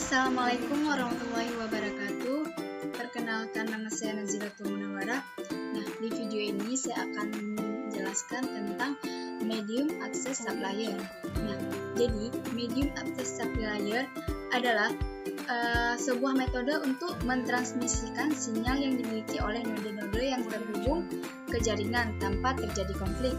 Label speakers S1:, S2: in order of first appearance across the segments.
S1: Assalamualaikum warahmatullahi wabarakatuh. Perkenalkan, nama saya Nazilatul Munawwarah. Nah, di video ini saya akan menjelaskan tentang medium access supplier. Nah, jadi medium access supplier adalah sebuah metode untuk mentransmisikan sinyal yang dimiliki oleh node-node yang terhubung ke jaringan tanpa terjadi konflik.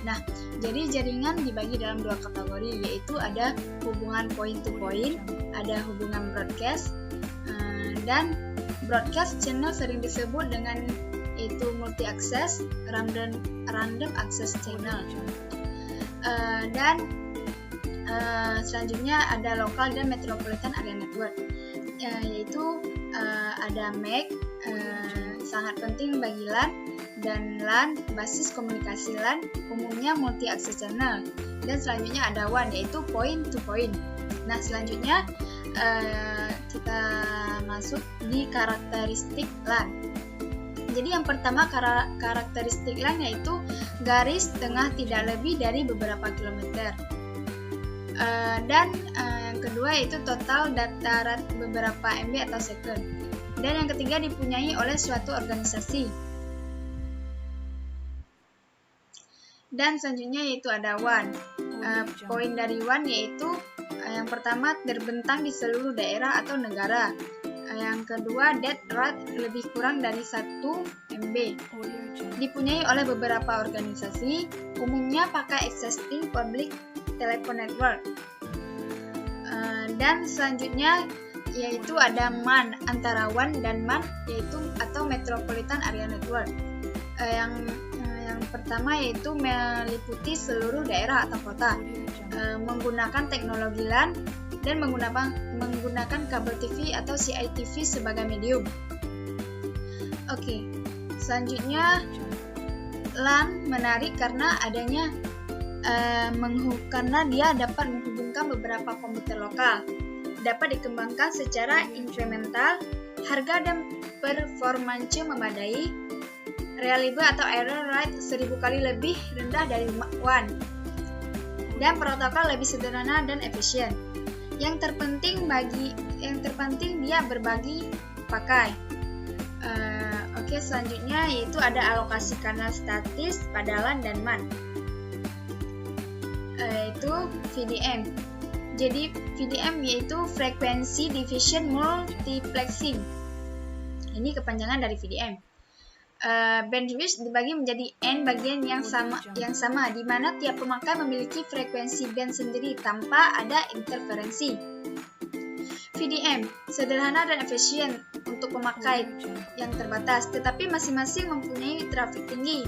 S1: Nah, jadi jaringan dibagi dalam dua kategori, yaitu ada hubungan point to point, ada hubungan broadcast, dan broadcast channel sering disebut dengan yaitu multi access, random access channel. Dan selanjutnya ada local dan metropolitan area network, yaitu ada MAC, sangat penting bagi LAN, dan LAN, basis komunikasi LAN, umumnya multi access channel. Dan selanjutnya ada WAN, yaitu point to point. Nah, selanjutnya kita masuk di karakteristik LAN. Jadi yang pertama karakteristik LAN yaitu garis tengah tidak lebih dari beberapa kilometer. Dan yang kedua yaitu total data rate beberapa MB atau second. Dan yang ketiga dipunyai oleh suatu organisasi. Dan selanjutnya yaitu ada WAN. Poin dari WAN yaitu yang pertama terbentang di seluruh daerah atau negara. Yang kedua data rate lebih kurang dari 1 MB. Dipunyai oleh beberapa organisasi, umumnya pakai existing public telephone network. Dan selanjutnya yaitu ada MAN, antara WAN dan MAN yaitu atau Metropolitan Area Network. Yang pertama yaitu meliputi seluruh daerah atau kota, menggunakan teknologi LAN dan menggunakan kabel TV atau CITV sebagai medium. Oke, selanjutnya LAN menarik karena adanya karena dia dapat menghubungkan beberapa komputer lokal, dapat dikembangkan secara inkremental, harga dan performance memadai, reliable atau error rate 1000 kali lebih rendah dari WAN, dan protokol lebih sederhana dan efisien. Yang terpenting dia berbagi pakai. Oke, selanjutnya yaitu ada alokasi kanal statis pada LAN dan MAN, yaitu VDM. Jadi VDM yaitu Frequency Division Multiplexing. Ini kepanjangan dari VDM. Bandwidth dibagi menjadi N bagian yang sama, di mana tiap pemakai memiliki frekuensi band sendiri tanpa ada interferensi. VDM sederhana dan efisien untuk pemakai yang terbatas, tetapi masing-masing mempunyai trafik tinggi.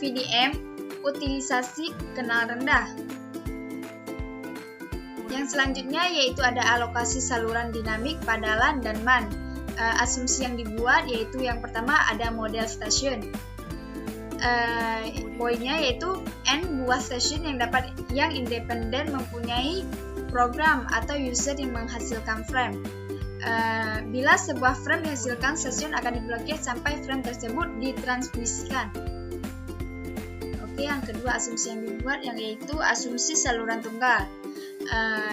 S1: VDM utilisasi kenal rendah. Yang selanjutnya yaitu ada alokasi saluran dinamik pada LAN dan MAN. Asumsi yang dibuat yaitu yang pertama ada model stasiun. Poinnya yaitu N buah stasiun yang independen mempunyai program atau user yang menghasilkan frame. Bila sebuah frame dihasilkan, stasiun akan diblokir sampai frame tersebut ditransmisikan. Oke, yang kedua asumsi yang dibuat yaitu asumsi saluran tunggal.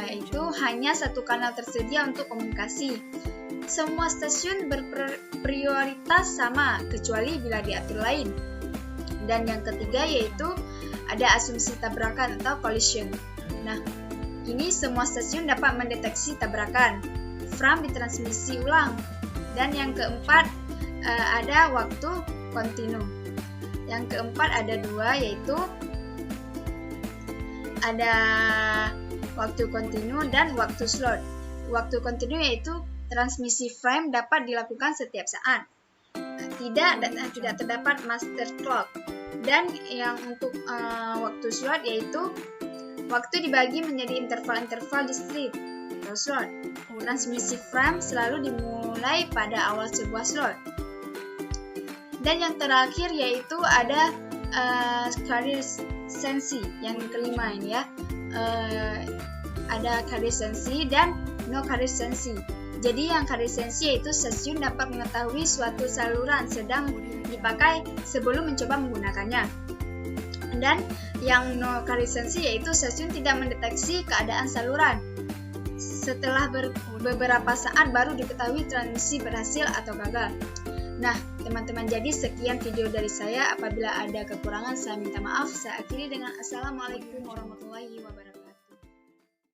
S1: Itu hanya satu kanal tersedia untuk komunikasi. Semua stasiun berprioritas sama, kecuali bila diatur lain. Dan yang ketiga yaitu ada asumsi tabrakan atau collision. Nah, ini semua stasiun dapat mendeteksi tabrakan. Frame ditransmisi ulang. Dan yang keempat ada waktu kontinu. Yang keempat ada dua, yaitu ada waktu kontinu dan waktu slot. Waktu kontinu yaitu transmisi frame dapat dilakukan setiap saat. Tidak terdapat master clock. Dan yang untuk waktu slot yaitu waktu dibagi menjadi interval-interval discrete atau slot. Transmisi frame selalu dimulai pada awal sebuah slot. Dan yang terakhir yaitu ada carrier sensi, yang kelima ini ya. Ada carrier sensi dan no carrier sensi. Jadi yang carrier sensi yaitu stasiun dapat mengetahui suatu saluran sedang dipakai sebelum mencoba menggunakannya. Dan yang no carrier sensi yaitu stasiun tidak mendeteksi keadaan saluran. Setelah beberapa saat baru diketahui transmisi berhasil atau gagal. Nah, teman-teman, jadi sekian video dari saya. Apabila ada kekurangan, saya minta maaf. Saya akhiri dengan Assalamualaikum warahmatullahi wabarakatuh.